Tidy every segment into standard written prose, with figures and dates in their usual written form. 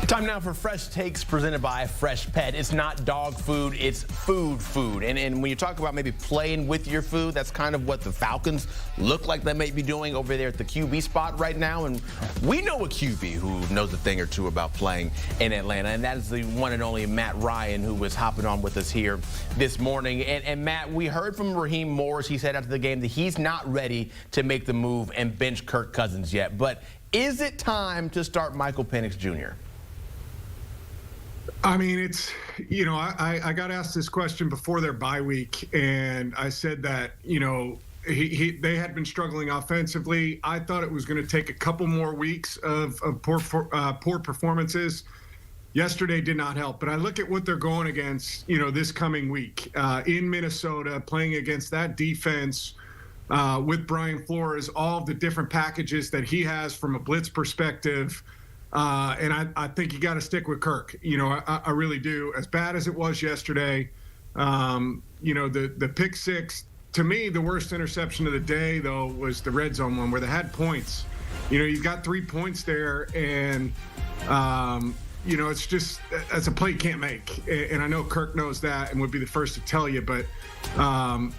Time now for Fresh Takes presented by Fresh Pet. It's not dog food, it's food. And when you talk about maybe playing with your food, that's kind of what the Falcons look like they may be doing over there at the QB spot right now. And we know a QB who knows a thing or two about playing in Atlanta, and that is the one and only Matt Ryan, who was hopping on with us here this morning. And Matt, we heard from Raheem Morris. He said after the game that he's not ready to make the move and bench Kirk Cousins yet. But is it time to start Michael Penix Jr.? I mean, it's, you know, I got asked this question before their bye week, and I said that, you know, they had been struggling offensively. I thought it was going to take a couple more weeks of poor performances. Yesterday did not help, but I look at what they're going against, you know, this coming week in Minnesota, playing against that defense with Brian Flores, all of the different packages that he has from a blitz perspective. And I think you got to stick with Kirk. You know, I really do. As bad as it was yesterday, you know, the pick six, to me, the worst interception of the day, though, was the red zone one where they had points. You know, you've got 3 points there, and, you know, it's just, that's a play you can't make. And I know Kirk knows that and would be the first to tell you, but,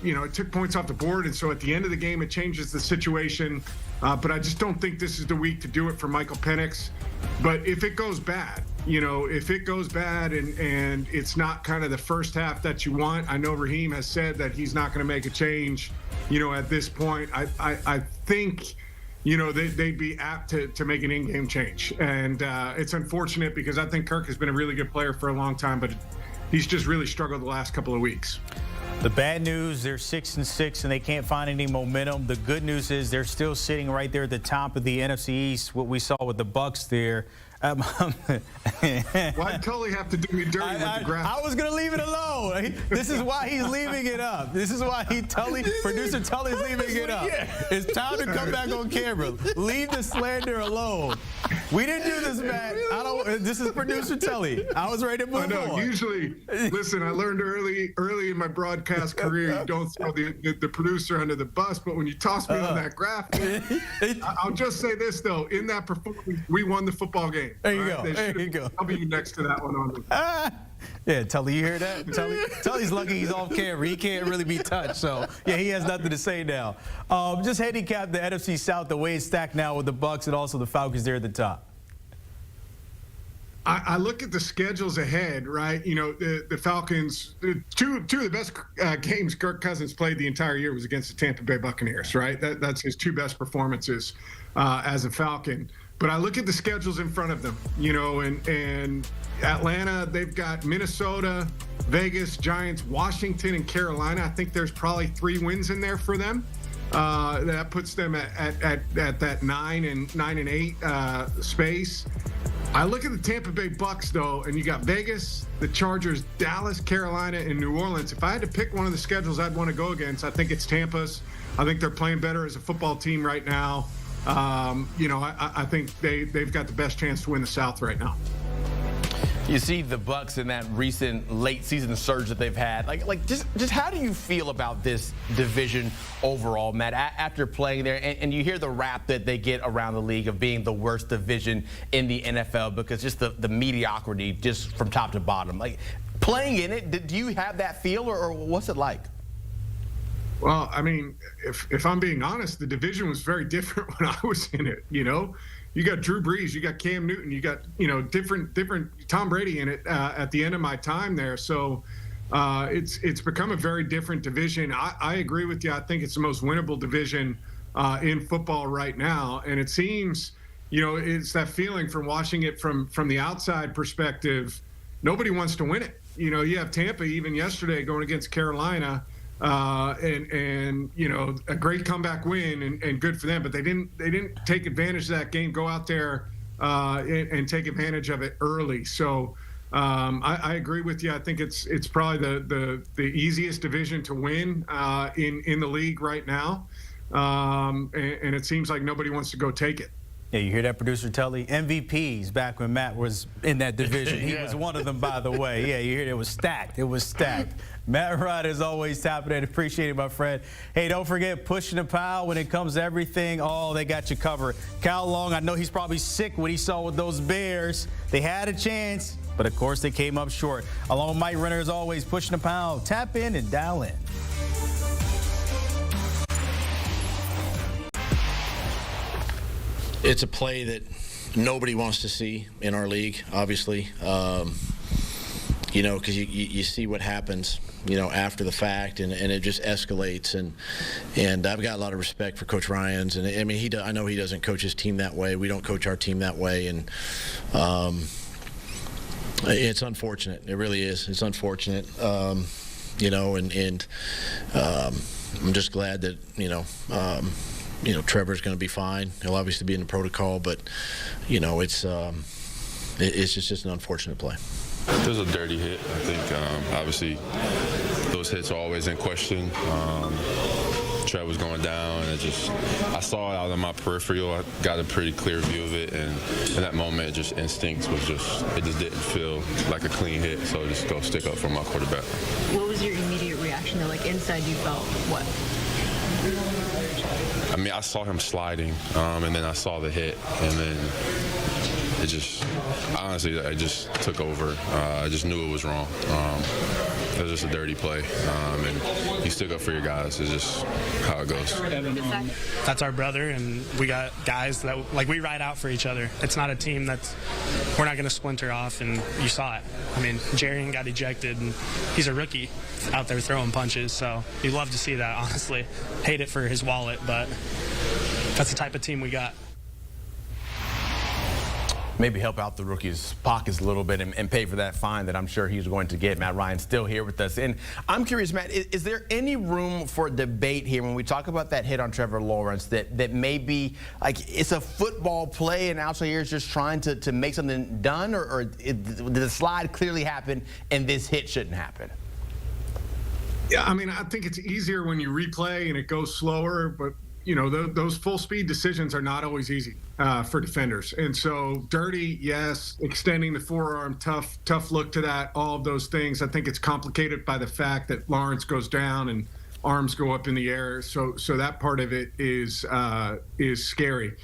you know, it took points off the board. And so at the end of the game, it changes the situation. But I just don't think this is the week to do it for Michael Penix. But if it goes bad, you know, if it goes bad and it's not kind of the first half that you want, I know Raheem has said that he's not going to make a change, you know, at this point. I think, you know, they'd be apt to make an in-game change. And it's unfortunate because I think Kirk has been a really good player for a long time, but he's just really struggled the last couple of weeks. The bad news, they're 6-6 and they can't find any momentum. The good news is they're still sitting right there at the top of the NFC East, what we saw with the Bucs there. Why'd Tully have to do me dirty with the graph? I was going to leave it alone. This is why he's leaving it up. This is why producer Tully's leaving it up. It's time to come back on camera. Leave the slander alone. We didn't do this, Matt. This is producer Tully. I was ready to move on. I know. Usually, listen, I learned early in my broadcast career, you don't throw the producer under the bus, but when you toss me on that graph, I'll just say this, though. In that performance, we won the football game. There you go. There you go. I'll be next to that one on yeah, Tully, you hear that? Tully's lucky he's off camera. He can't really be touched. So, yeah, he has nothing to say now. Just handicap the NFC South, the way it's stacked now with the Bucs and also the Falcons there at the top. I look at the schedules ahead, right? You know, the Falcons, two of the best games Kirk Cousins played the entire year was against the Tampa Bay Buccaneers, right? That's his 2 best performances as a Falcon. But I look at the schedules in front of them, you know, and Atlanta, they've got Minnesota, Vegas, Giants, Washington, and Carolina. I think there's probably 3 wins in there for them. That puts them at that 9 and 8 space. I look at the Tampa Bay Bucs, though, and you got Vegas, the Chargers, Dallas, Carolina, and New Orleans. If I had to pick one of the schedules I'd want to go against, I think it's Tampa's. I think they're playing better as a football team right now. You know, I think they've got the best chance to win the South right now. You see the Bucs in that recent late season surge that they've had. Like just how do you feel about this division overall, Matt, after playing there? And you hear the rap that they get around the league of being the worst division in the NFL because just the mediocrity just from top to bottom. Like playing in it, do you have that feel or what's it like? Well, I mean, if I'm being honest, the division was very different when I was in it, you know? You got Drew Brees, you got Cam Newton, you got, you know, different Tom Brady in it at the end of my time there. So it's become a very different division. I agree with you. I think it's the most winnable division in football right now. And it seems, you know, it's that feeling from watching it from the outside perspective. Nobody wants to win it. You know, you have Tampa even yesterday going against Carolina. And you know, a great comeback win and good for them, but they didn't take advantage of that game, go out there and take advantage of it early. So I agree with you. I think it's probably the easiest division to win in the league right now. And it seems like nobody wants to go take it. Yeah, you hear that, producer Tully? MVPs back when Matt was in that division. He was one of them, by the way. Yeah, you hear it was stacked. It was stacked. Matt Ryan is always tapping it. Appreciate it, my friend. Hey, don't forget, pushing the pile when it comes to everything. Oh, they got you covered. Cal Long, I know he's probably sick what he saw with those Bears. They had a chance, but of course they came up short. Along with Mike Renner, as always, pushing the pile. Tap in and dial in. It's a play that nobody wants to see in our league, obviously. You know, because you see what happens, you know, after the fact, and it just escalates. And I've got a lot of respect for Coach Ryan's, and I mean, I know he doesn't coach his team that way. We don't coach our team that way, and it's unfortunate. It really is. It's unfortunate. You know, and I'm just glad that you know, Trevor's going to be fine. He'll obviously be in the protocol, but you know, it's just an unfortunate play. It was a dirty hit. I think obviously those hits are always in question. Trev was going down, and I saw it out of my peripheral. I got a pretty clear view of it, and in that moment, instincts it just didn't feel like a clean hit. So just go stick up for my quarterback. What was your immediate reaction? Like inside, you felt what? I mean, I saw him sliding, and then I saw the hit, and then honestly, I just took over. I just knew it was wrong. It was just a dirty play, and you stick up for your guys. It's just how it goes. That's our brother, and we got guys that, like, we ride out for each other. It's not a team we're not going to splinter off, and you saw it. I mean, Jarian got ejected, and he's a rookie out there throwing punches, so you love to see that, honestly. Hate it for his wallet, but that's the type of team we got. Maybe help out the rookie's pockets a little bit and pay for that fine that I'm sure he's going to get. Matt Ryan's still here with us. And I'm curious, Matt, is there any room for debate here when we talk about that hit on Trevor Lawrence that maybe, like, it's a football play and outside here is just trying to make something done, or did the slide clearly happen and this hit shouldn't happen? Yeah, I mean, I think it's easier when you replay and it goes slower, but you know, those full speed decisions are not always easy for defenders. And so dirty, yes, extending the forearm, tough look to that, all of those things. I think it's complicated by the fact that Lawrence goes down and arms go up in the air. So that part of it is scary.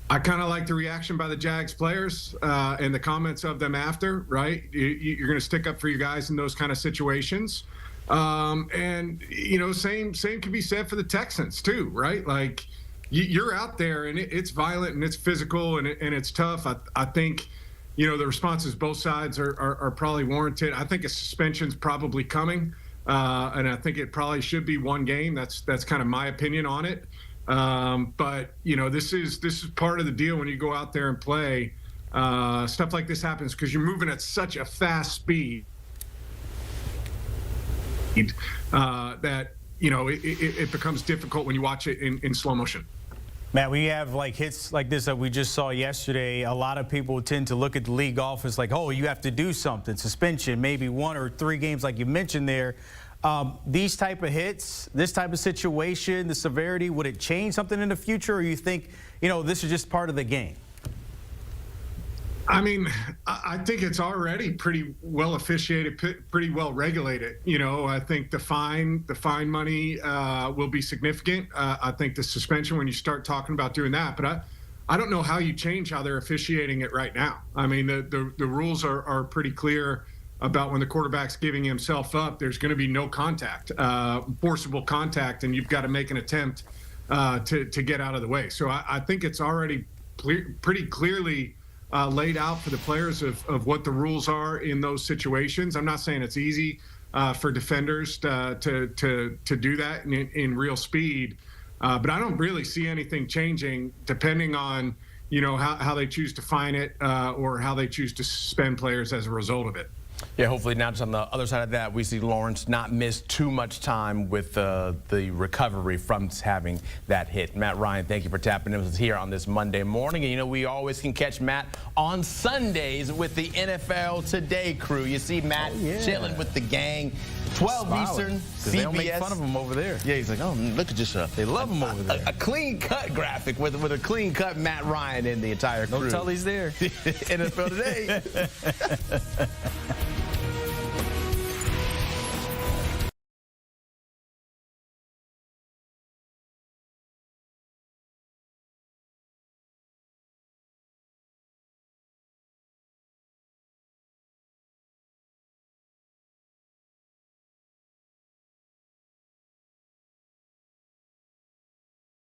I kind of like the reaction by the Jags players and the comments of them after, right? You're going to stick up for your guys in those kind of situations. And, you know, same can be said for the Texans too, right? Like you're out there and it's violent and it's physical and it's tough. I think, you know, the responses both sides are probably warranted. I think a suspension's probably coming. And I think it probably should be one game. That's kind of my opinion on it. But you know, this is part of the deal when you go out there and play. Stuff like this happens because you're moving at such a fast speed. That, you know, it becomes difficult when you watch it in slow motion. Matt, we have like hits like this that we just saw yesterday. A lot of people tend to look at the league office like, oh, you have to do something, suspension, maybe 1 or 3 games like you mentioned there. These type of hits, this type of situation, the severity, would it change something in the future, or you think, you know, this is just part of the game? I mean, I think it's already pretty well officiated, pretty well regulated. You know, I think the fine money will be significant. I think the suspension, when you start talking about doing that, but I don't know how you change how they're officiating it right now. I mean, the rules are pretty clear about when the quarterback's giving himself up, there's going to be no contact, forcible contact, and you've got to make an attempt to get out of the way. So I think it's already pretty clearly laid out for the players of what the rules are in those situations. I'm not saying it's easy for defenders to do that in real speed, but I don't really see anything changing depending on, you know, how they choose to fine it or how they choose to suspend players as a result of it. Yeah, hopefully now just on the other side of that, we see Lawrence not miss too much time with the recovery from having that hit. Matt Ryan, thank you for tapping in with us here on this Monday morning. And, you know, we always can catch Matt on Sundays with the NFL Today crew. You see Matt chilling with the gang. 12 Smiling, Eastern, 'cause they don't make CBS. fun of him over there. Yeah, he's like, oh, look at yourself. They love him over there. A clean-cut graphic with a clean-cut Matt Ryan in the entire crew. No Tully's there. NFL Today.